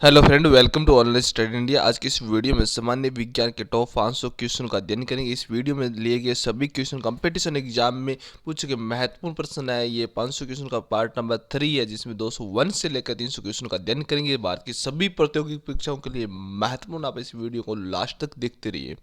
Hello friend, welcome to online study India. आज की इस वीडियो में सामान्य विज्ञान के टॉप 500 क्वेश्चन का अध्ययन करेंगे। इस वीडियो में लिए गए सभी क्वेश्चन कंपटीशन एग्जाम में पूछे गए महत्वपूर्ण प्रश्न है। ये 500 क्वेश्चन का पार्ट नंबर 3 है, जिसमें 201 से लेकर 300 क्वेश्चन का अध्ययन करेंगे। भारत की सभी प्रतियोगी परीक्षाओं के लिए महत्वपूर्ण। आप इस वीडियो को लास्ट तक देखते रहिए।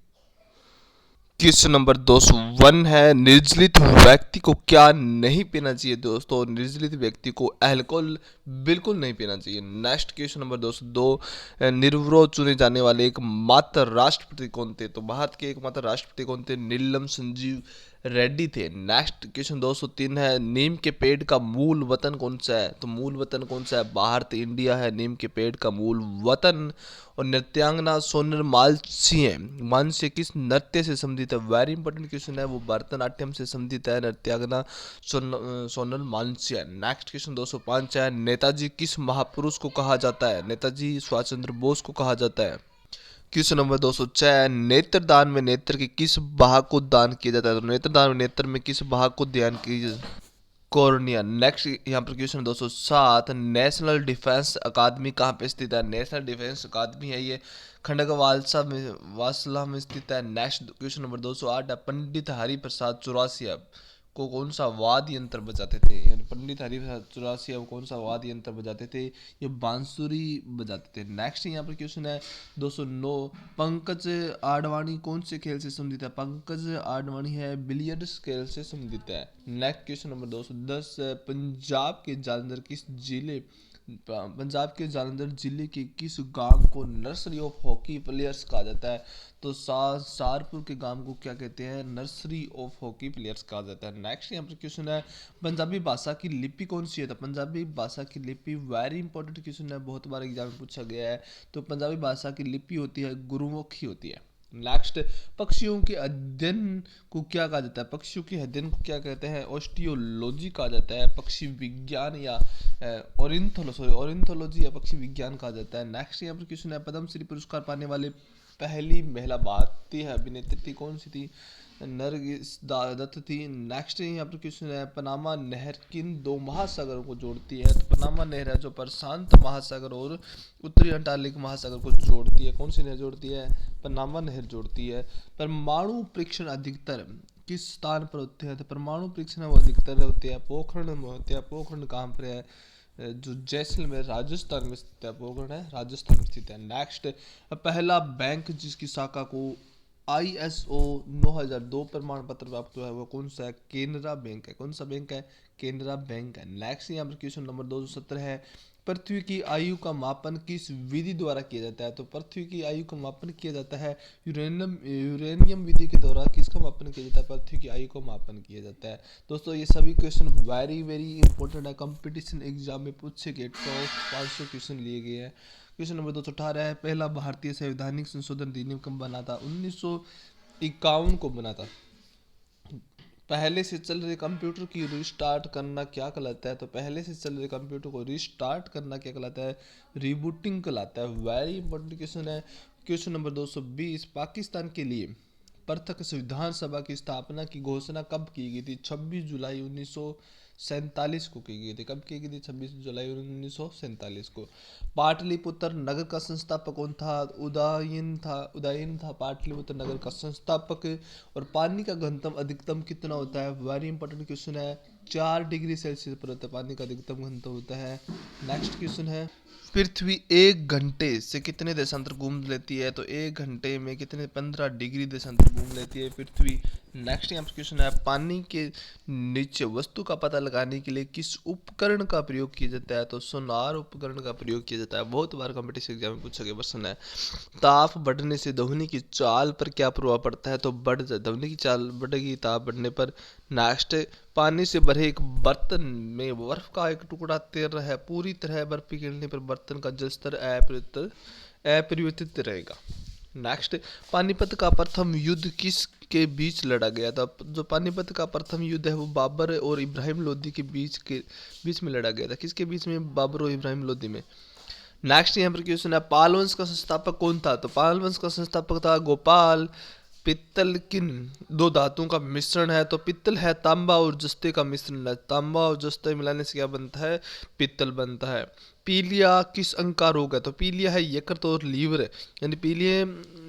क्वेश्चन नंबर 201 है, निर्जलित व्यक्ति को क्या नहीं पीना चाहिए। दोस्तों, निर्जलित व्यक्ति को अल्कोहल बिल्कुल नहीं पीना चाहिए। नेक्स्ट क्वेश्चन नंबर 202, निर्विरोध चुने जाने वाले एकमात्र राष्ट्रपति कौन थे। तो भारत के एकमात्र राष्ट्रपति कौन थे? नीलम संजीव रेड्डी थे। नेक्स्ट क्वेश्चन 203 है, नीम के पेड़ का मूल वतन कौन सा है। तो मूल वतन कौन सा है? भारत, इंडिया है नीम के पेड़ का मूल वतन। और नृत्यांगना सोनल मानसी किस नृत्य से संबंधित है? वेरी इंपॉर्टेंट क्वेश्चन है, वो भरतनाट्यम से संबंधित है। नृत्यांगना सोनल मानसिया। नेक्स्ट क्वेश्चन 205 है, नेताजी किस महापुरुष को कहा जाता है। नेताजी सुभाष चंद्र बोस को कहा जाता है। क्वेश्चन नंबर 206, नेत्रदान में नेत्र के किस भाग को दान किया जाता है। तो नेत्रदान में नेत्र में किस भाग को दान किया जाता है? कॉर्निया। नेक्स्ट यहाँ पर क्वेश्चन 207, नेशनल डिफेंस अकादमी कहाँ पे स्थित है। नेशनल डिफेंस अकादमी है ये खंडकवालसा में वासला में स्थित है। नेक्स्ट क्वेश्चन नंबर 208 है, पंडित हरिप्रसाद चौरासिया को कौन सा वाद्य यंत्र बजाते थे। यानी पंडित हरिप्रसाद चौरासिया कौन सा वाद्य यंत्र बजाते थे? ये बांसुरी बजाते थे। नेक्स्ट यहाँ पर क्वेश्चन है 209, पंकज आडवाणी कौन से खेल से संबंधित है। पंकज आडवाणी है बिलियर्ड्स खेल से संबंधित है। नेक्स्ट क्वेश्चन नंबर 210, पंजाब के जालंधर जिले के किस गांव को नर्सरी ऑफ हॉकी प्लेयर्स कहा जाता है। तो सारपुर के गांव को क्या कहते हैं? नर्सरी ऑफ हॉकी प्लेयर्स कहा जाता है। नेक्स्ट यहाँ पर क्वेश्चन है, पंजाबी भाषा की लिपि कौन सी है। तो पंजाबी भाषा की लिपि वेरी इंपॉर्टेंट क्वेश्चन है, बहुत बार एग्जाम में पूछा गया है। तो पंजाबी भाषा की लिपि होती है गुरुमुखी होती है। नेक्स्ट, पक्षियों के अध्ययन को क्या कहा जाता है। पक्षियों के अध्ययन को क्या कहते हैं? ऑस्टियोलॉजी कहा जाता है। पक्षी विज्ञान या ऑरिनथोलॉजी या पक्षी विज्ञान कहा जाता है। नेक्स्ट यहाँ पर क्वेश्चन है, पद्मश्री पुरस्कार पाने वाली पहली महिला भारतीय अभिनेत्री थी कौन सी थी? नरगिस दत्त थी। नेक्स्ट यहाँ पर क्वेश्चन है, पनामा नहर किन दो महासागरों को जोड़ती है। तो पनामा नहर है जो प्रशांत महासागर और उत्तरी अंटार्कटिक महासागर को जोड़ती है। कौन सी नहर जोड़ती है? पनामा नहर जोड़ती है। परमाणु परीक्षण अधिकतर किस स्थान पर होते हैं। तो परमाणु परीक्षण वो अधिकतर होते हैं पोखरण में होते हैं। पोखरण कहाँ पर है? जो जैसलमेर राजस्थान में स्थित है। पोखरण है राजस्थान में स्थित है। नेक्स्ट, पहला बैंक जिसकी शाखा को ISO 9002 प्रमाण पत्र प्राप्त हुआ है वो कौन सा है? केनरा बैंक है। कौन सा बैंक है? केनरा बैंक है। नेक्स्ट यहाँ पर क्वेश्चन नंबर 217 है, पृथ्वी की आयु का मापन किस विधि द्वारा किया जाता है। तो पृथ्वी की आयु का मापन किया जाता है यूरेनियम विधि के द्वारा। किसका मापन किया जाता है? पृथ्वी की आयु का मापन किया जाता है। दोस्तों, ये सभी क्वेश्चन वेरी वेरी इंपॉर्टेंट है, कंपटीशन एग्जाम में पूछे गए टॉप 500 क्वेश्चन लिए गए हैं। क्वेश्चन नंबर 218 है, पहला भारतीय संवैधानिक संशोधन अधिनियम कब बना था। 1951 को बना था। पहले से चल रहे कंप्यूटर की रिस्टार्ट करना क्या कहलाता है। तो पहले से चल रहे कंप्यूटर को रिस्टार्ट करना क्या कहलाता है? रीबूटिंग कहलाता है। वेरी इंपॉर्टेंट क्वेश्चन है। क्वेश्चन नंबर 220, पाकिस्तान के लिए पृथक संविधान सभा की स्थापना की घोषणा कब की गई थी। 26 जुलाई 1947 को की गई थी। कब की गई थी? 26 जुलाई 1947 को। पाटलिपुत्र नगर का संस्थापक कौन था? उदयन था पाटलिपुत्र नगर का संस्थापक। और पानी का घनत्व अधिकतम कितना होता है? वेरी इंपॉर्टेंट क्वेश्चन है। 4 डिग्री सेल्सियस पर होता है पानी का अधिकतम घनत्व होता है। नेक्स्ट क्वेश्चन है, पृथ्वी 1 घंटे से कितने देशांतर घूम लेती है। तो 1 घंटे में कितने? 15 डिग्री देशांतर घूम लेती है पृथ्वी। नेक्स्ट यहाँ पर क्वेश्चन है, पानी के नीचे वस्तु का पता लगाने के लिए किस उपकरण का प्रयोग किया जाता है। तो सोनार उपकरण का प्रयोग किया जाता है। बहुत बार कॉम्पिटिशन एग्जाम में पूछा गया प्रश्न है। ताप बढ़ने से ध्वनि की चाल पर क्या प्रभाव पड़ता है। तो ध्वनि की चाल बढ़ेगी ताप बढ़ने पर। नेक्स्ट, पानी से भरे एक बर्तन में बर्फ का एक टुकड़ा तैर रहा है, पूरी तरह बर्फ पिघलने पर बर्तन का जल स्तर अपरिवर्तित रहेगा। नेक्स्ट, पानीपत का प्रथम युद्ध किस के बीच लड़ा गया था। जो पानीपत का प्रथम युद्ध है वो बाबर और इब्राहिम लोदी के बीच में लड़ा गया था। किसके बीच में? बाबर और इब्राहिम लोदी में। नेक्स्ट यहाँ पर क्वेश्चन है, पाल वंश का संस्थापक कौन था। तो पाल वंश का संस्थापक था गोपाल पित्तल किन दो धातुओं का मिश्रण है? तो पित्तल है तांबा और जस्ते का मिश्रण है। तांबा और जस्ते मिलाने से क्या बनता है? पित्तल बनता है। पीलिया किस अंग का रोग है? तो पीलिया है यकृत और लीवर है। यानी पीलिया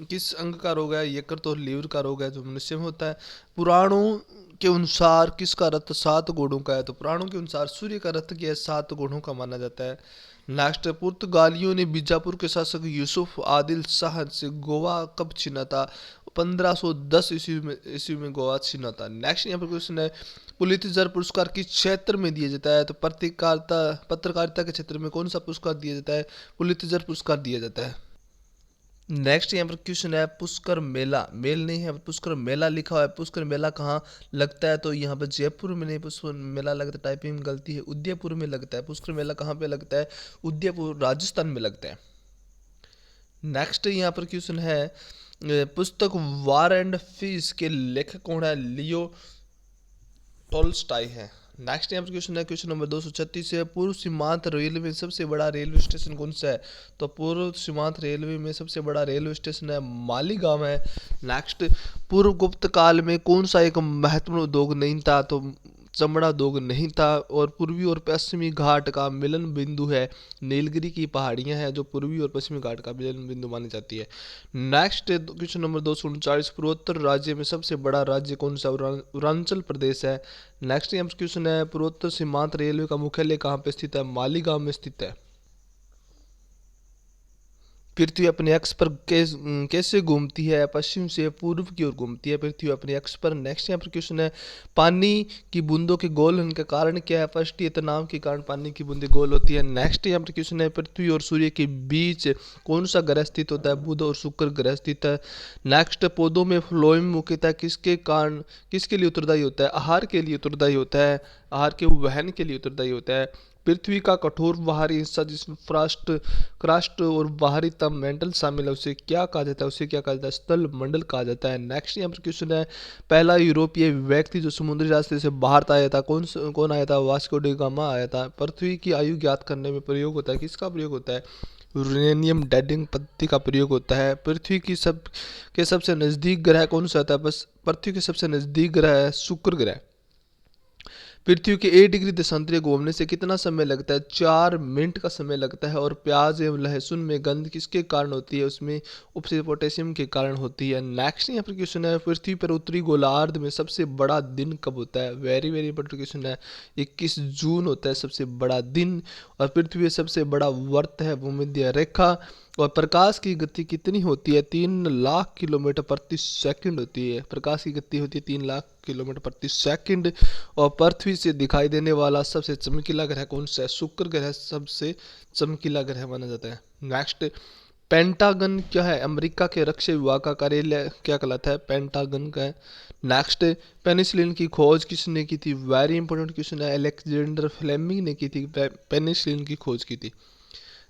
किस अंग का रोग है? यकृत और लीवर का रोग है, जो मनुष्य में होता है। पुराणों के अनुसार किसका रथ 7 घोड़ों का है? तो पुराणों के अनुसार सूर्य का रथ क्या है? 7 घोड़ों का माना जाता है। नेक्स्ट, पुर्तगालियों ने बीजापुर के शासक यूसुफ आदिल शाह से गोवा कब छीना था? 1510 ईस्वी में गोवा छीना था। नेक्स्ट यहाँ पर क्वेश्चन है, पुलित्जर पुरस्कार किस क्षेत्र में दिया जाता है? तो पत्रकारिता के क्षेत्र में कौन सा पुरस्कार दिया जाता है? पुलित्जर पुरस्कार दिया जाता है। नेक्स्ट यहाँ पर क्वेश्चन है, पुष्कर मेला, मेल नहीं है, पुष्कर मेला लिखा हुआ है। पुष्कर मेला कहाँ लगता है? तो यहाँ पर जयपुर में नहीं, पुष्कर मेला लगता है, टाइपिंग में गलती है, उदयपुर में लगता है। पुष्कर मेला कहाँ पे लगता है? उदयपुर राजस्थान में लगता है। नेक्स्ट यहाँ पर क्वेश्चन है, पुस्तक वार एंड पीस के लेखक कौन है? लियो टॉल्स्टॉय है। नेक्स्ट यहाँ पर क्वेश्चन है, क्वेश्चन नंबर 236 है, पूर्व सीमांत रेलवे में सबसे बड़ा रेलवे स्टेशन कौन सा है? तो पूर्व सीमांत रेलवे में सबसे बड़ा रेलवे स्टेशन है मालीगांव है। नेक्स्ट, पूर्व गुप्त काल में कौन सा एक महत्वपूर्ण उद्योग नहीं था? तो चमड़ा उद्योग नहीं था। और पूर्वी और पश्चिमी घाट का मिलन बिंदु है नीलगिरी की पहाड़ियां हैं, जो पूर्वी और पश्चिमी घाट का मिलन बिंदु मानी जाती है। नेक्स्ट क्वेश्चन नंबर 239, पूर्वोत्तर राज्य में सबसे बड़ा राज्य कौन सा? अरुणाचल प्रदेश है। नेक्स्ट यहाँ क्वेश्चन है, पूर्वोत्तर सीमांत रेलवे का मुख्यालय कहाँ पे स्थित है? मालीगांव में स्थित है। पृथ्वी अपने अक्ष पर कैसे घूमती है? पश्चिम से पूर्व की ओर घूमती है पृथ्वी अपने अक्ष पर। नेक्स्ट यहाँ पर क्वेश्चन है, पानी की बूंदों के गोल होने का कारण क्या है? फर्स्ट, ये तनाव के कारण पानी की बूंदें गोल होती है। नेक्स्ट यहाँ पर क्वेश्चन है, पृथ्वी और सूर्य के बीच कौन सा ग्रह स्थित होता है? बुध और शुक्र ग्रह स्थित है। नेक्स्ट, पौधों में फ्लोएम मुख्यतः किसके कारण, किसके लिए उत्तरदायी होता है? आहार के लिए उत्तरदायी होता है, आहार के वहन के लिए उत्तरदायी होता है। पृथ्वी का कठोर बाहरी हिस्सा जिसमें फ्रस्ट क्रस्ट और बाहरी तम मेंटल शामिल है, उसे क्या कहा जाता है? उसे क्या कहा जाता है? स्थल मंडल कहा जाता है। नेक्स्ट यहाँ पर क्वेश्चन है, पहला यूरोपीय व्यक्ति जो समुद्री रास्ते से भारत आया था, कौन आया था? वास्को डी गामा आया था। पृथ्वी की आयु ज्ञात करने में प्रयोग होता है, किसका प्रयोग होता है? यूरेनियम डेटिंग पद्धति का प्रयोग होता है। पृथ्वी की सबसे नजदीक ग्रह कौन सा होता है? बस पृथ्वी के सबसे नजदीक ग्रह है शुक्र ग्रह। पृथ्वी के 1 डिग्री देशांतरी घूमने से कितना समय लगता है? 4 मिनट का समय लगता है। और प्याज एवं लहसुन में गंध किसके कारण होती है? उसमें उपसे पोटेशियम के कारण होती है। नेक्स्ट यहाँ पर क्वेश्चन है, पृथ्वी पर उत्तरी गोलार्ध में सबसे बड़ा दिन कब होता है? वेरी वेरी इंपॉर्टेंट क्वेश्चन है। 21 जून होता है सबसे बड़ा दिन। और पृथ्वी का सबसे बड़ा वर्त है भूमध्य रेखा। और प्रकाश की गति कितनी होती है? 3 लाख किलोमीटर प्रति सेकंड होती है। प्रकाश की गति होती है 3 लाख किलोमीटर प्रति सेकंड। और पृथ्वी से दिखाई देने वाला सबसे चमकीला ग्रह कौन सा है? शुक्र ग्रह सबसे चमकीला ग्रह माना जाता है। नेक्स्ट, पेंटागन क्या है? अमेरिका के रक्षा विभाग का कार्यालय क्या कहलाता है? पेंटागन का है। नेक्स्ट, पेनिसिलिन की खोज किसने की थी? वेरी इंपॉर्टेंट क्वेश्चन है, अलेक्जेंडर फ्लेमिंग ने की थी, पेनिसिलिन की खोज की थी।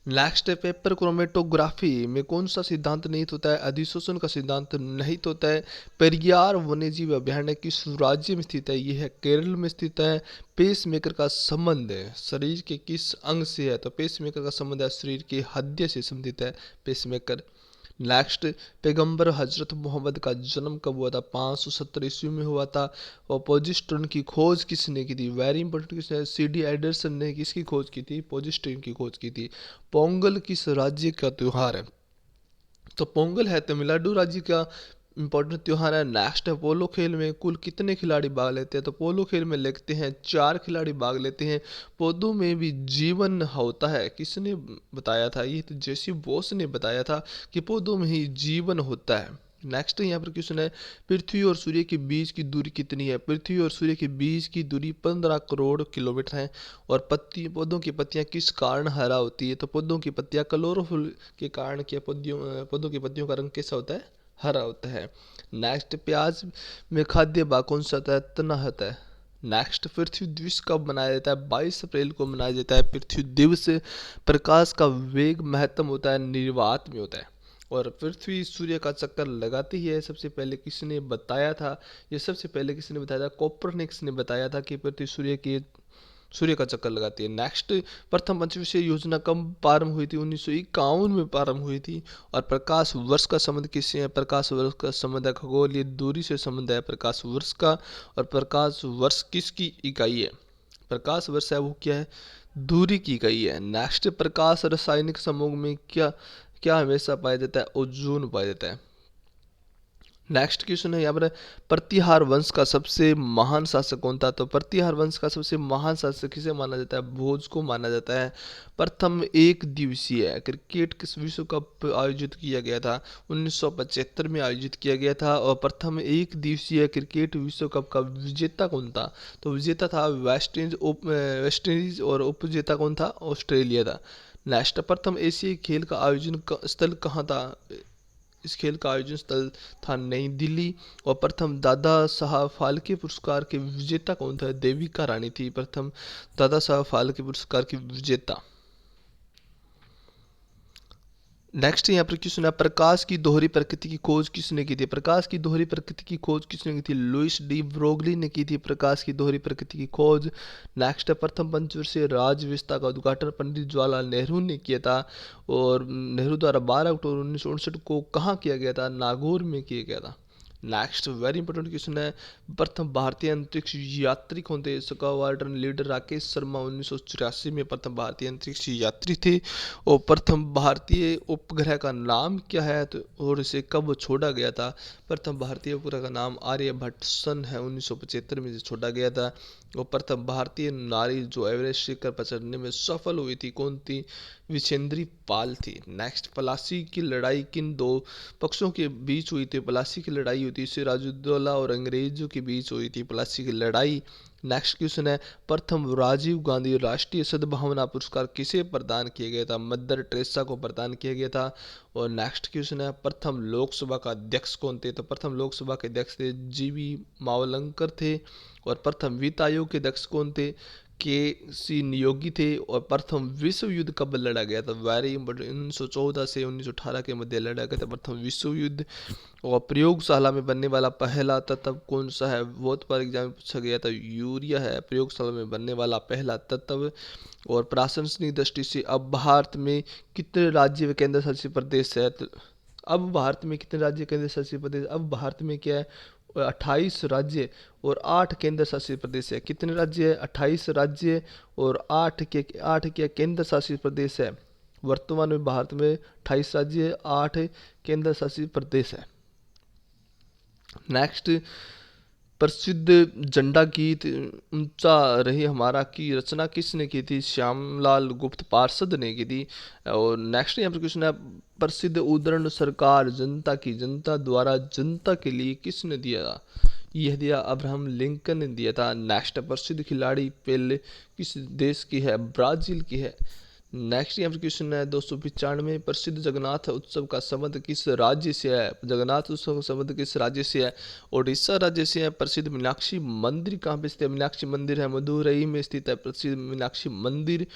नेक्स्ट, पेपर क्रोमेटोग्राफी में कौन सा सिद्धांत निहित होता है? अधिशोषण का सिद्धांत निहित होता है। पेरियार वन्यजीव अभयारण्य किस राज्य में स्थित है? यह है केरल में स्थित है। पेसमेकर का संबंध शरीर के किस अंग से है? तो पेसमेकर का संबंध है शरीर के हृदय से संबंधित है पेसमेकर। नेक्स्ट, पैगंबर हजरत मोहम्मद का जन्म कब हुआ था? 570 ईस्वी में हुआ था। और पोजिस्ट्रॉन की खोज किसने की थी? वेरी इंपॉर्टेंट क्वेश्चन है, CD एडरसन ने किसकी खोज की थी? पोजिस्ट्रॉन की खोज की थी। पोंगल किस राज्य का त्योहार है? तो पोंगल है तमिलनाडु राज्य का इंपॉर्टेंट त्योहार है। नेक्स्ट है, पोलो खेल में कुल कितने खिलाड़ी भाग लेते हैं? तो पोलो खेल में लेते हैं 4 खिलाड़ी भाग लेते हैं। पौधों में भी जीवन होता है, किसने बताया था? ये तो जेसी बोस ने बताया था कि पौधों में ही जीवन होता है। नेक्स्ट यहाँ पर क्वेश्चन है, पृथ्वी और सूर्य के बीच की दूरी कितनी है? पृथ्वी और सूर्य के बीच की दूरी 15 करोड़ किलोमीटर है। और पौधों की पत्तियां किस कारण हरा होती है? तो पौधों की पत्तियां क्लोरोफिल के कारण, क्या पौधों की पत्तियों का रंग कैसा होता है? हरा होता है। नेक्स्ट, प्याज में खाद्य भाग कौन सा होता है? तना होता है। नेक्स्ट, पृथ्वी दिवस कब मनाया जाता है? 22 अप्रैल को मनाया जाता है पृथ्वी दिवस। प्रकाश का वेग महत्तम होता है निर्वात में होता है। और पृथ्वी सूर्य का चक्कर लगाती है, सबसे पहले किसने बताया था? ये सबसे पहले किसने बताया था? कोपरनिकस ने बताया था कि पृथ्वी सूर्य के सूर्य का चक्कर लगाती है। नेक्स्ट, प्रथम पंचवर्षीय योजना कब प्रारंभ हुई थी? 1951 में प्रारंभ हुई थी। और प्रकाश वर्ष का संबंध किससे है? प्रकाश वर्ष का संबंध है खगोलीय दूरी से संबंध है प्रकाश वर्ष का। और प्रकाश वर्ष किसकी इकाई है? प्रकाश वर्ष है वो क्या है? दूरी की इकाई है। नेक्स्ट, प्रकाश रासायनिक समूह में क्या क्या हमेशा पाया जाता है? ओजोन पाया जाता है। नेक्स्ट क्वेश्चन है यहाँ पर, प्रतिहार वंश का सबसे महान शासक कौन था? तो प्रतिहार वंश का सबसे महान शासक किसे माना जाता है? भोज को माना जाता है। प्रथम एक दिवसीय क्रिकेट किस विश्व कप आयोजित किया गया था? 1975 में आयोजित किया गया था। और प्रथम एक दिवसीय क्रिकेट विश्व कप का विजेता कौन था? तो विजेता था वेस्ट इंडीज और उपविजेता कौन था? ऑस्ट्रेलिया था। नेक्स्ट, प्रथम एशियाई खेल का आयोजन स्थल कहाँ था? इस खेल का आयोजन स्थल था नई दिल्ली। और प्रथम दादा साहब फाल्के पुरस्कार के विजेता कौन था? देविका रानी थी प्रथम दादा साहब फाल्के पुरस्कार की विजेता। नेक्स्ट यहाँ पर क्वेश्चन है, प्रकाश की दोहरी प्रकृति की खोज किसने की थी? प्रकाश की दोहरी प्रकृति की खोज किसने की थी? लुइस डी ब्रोगली ने की थी प्रकाश की दोहरी प्रकृति की खोज। नेक्स्ट है, प्रथम पंचवर्षीय राज्य व्यवस्था का उद्घाटन पंडित जवाहरलाल नेहरू ने किया था। और नेहरू द्वारा 12 अक्टूबर 1959 को कहाँ किया गया था? नागौर में किया गया था। नेक्स्ट वेरी इंपॉर्टेंट क्वेश्चन है, प्रथम भारतीय अंतरिक्ष यात्री कौन थे? स्क्वाड्रन लीडर राकेश शर्मा 1984 में प्रथम भारतीय अंतरिक्ष यात्री थे। और प्रथम भारतीय उपग्रह का नाम क्या है? तो और इसे कब छोड़ा गया था? प्रथम भारतीय उपग्रह का नाम आर्यभट्ट सन है, 1975 में छोड़ा गया था। और प्रथम भारतीय नारी जो एवरेस्ट शिखर पर चढ़ने में सफल हुई थी कौन थी? विजेंद्री पाल थी। नेक्स्ट, प्लासी की लड़ाई किन दो पक्षों के बीच हुई थी? प्लासी की लड़ाई हुई थी सिराजुद्दौला और अंग्रेजों के बीच हुई थी प्लासी की लड़ाई। नेक्स्ट क्वेश्चन है, प्रथम राजीव गांधी राष्ट्रीय सद्भावना पुरस्कार किसे प्रदान किया गया था? मदर टेरेसा को प्रदान किया गया था। और नेक्स्ट क्वेश्चन है, प्रथम लोकसभा का अध्यक्ष कौन थे? तो प्रथम लोकसभा के अध्यक्ष थे जीवी मावलंकर थे। और प्रथम वित्त आयोग के अध्यक्ष कौन थे? के सी नियोगी थे। और प्रथम विश्व युद्ध कब लड़ा गया था? वेरी इंपॉर्टेंट, 1914 से 1918 के मध्य लड़ा गया था प्रथम विश्व युद्ध। और प्रयोगशाला में बनने वाला पहला तत्व कौन सा है? बहुत बार एग्जाम में पूछा गया था, यूरिया है प्रयोगशाला में बनने वाला पहला तत्व। और प्रशासनिक दृष्टि से अब भारत में कितने राज्य व केंद्र शासित प्रदेश है? तो अब भारत में कितने राज्य केंद्र शासित प्रदेश? अब भारत में क्या है? 28 राज्य और 8 केंद्र शासित प्रदेश है। कितने राज्य है? 28 राज्य और 8 के केंद्र शासित प्रदेश है। वर्तमान में भारत में 28 राज्य 8 केंद्र शासित प्रदेश है। नेक्स्ट, प्रसिद्ध झंडा गीत ऊंचा रहे हमारा की रचना किसने की थी? श्यामलाल गुप्त पार्षद ने की थी। और नेक्स्ट यहाँ पर क्वेश्चन है, प्रसिद्ध उद्धरण सरकार जनता की जनता द्वारा जनता के लिए किसने दिया था? यह दिया अब्राहम लिंकन ने दिया था। नेक्स्ट, प्रसिद्ध खिलाड़ी पेले किस देश की है? ब्राजील की है। नेक्स्ट यहाँ पर क्वेश्चन है 295, प्रसिद्ध जगन्नाथ उत्सव का संबंध किस राज्य से है? जगन्नाथ उत्सव का संबंध किस राज्य से है? ओडिशा राज्य से है। प्रसिद्ध मीनाक्षी मंदिर कहाँ पे स्थित है? मीनाक्षी मंदिर है मदुरई में स्थित है प्रसिद्ध मीनाक्षी मंदिर।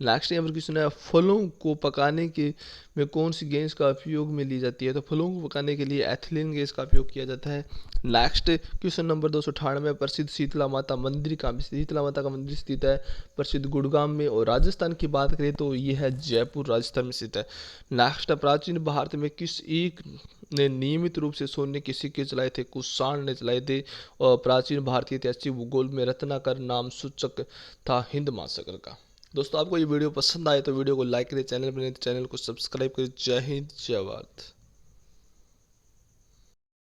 नेक्स्ट यहाँ पर क्वेश्चन है, फलों को पकाने के में कौन सी गैस का उपयोग में ली जाती है? तो फलों को पकाने के लिए एथिलीन गैस का उपयोग किया जाता है। नेक्स्ट क्वेश्चन नंबर 298, प्रसिद्ध शीतला माता मंदिर कहाँ पे? शीतला माता का मंदिर स्थित है प्रसिद्ध गुड़गांव में। और राजस्थान की बात करें तो ये है जयपुर राजस्थान में स्थित है। नेक्स्ट, प्राचीन भारत में किस एक ने नियमित रूप से सोने के सिक्के चलाए थे? कुषाण ने चलाए थे। और प्राचीन भारतीय ऐतिहासिक भूगोल में रत्नाकर नाम सूचक था हिंद महासागर का। दोस्तों, आपको ये वीडियो पसंद आए तो वीडियो को लाइक करें, चैनल पर नहीं तो चैनल को सब्सक्राइब करें। जय हिंद, जय भारत।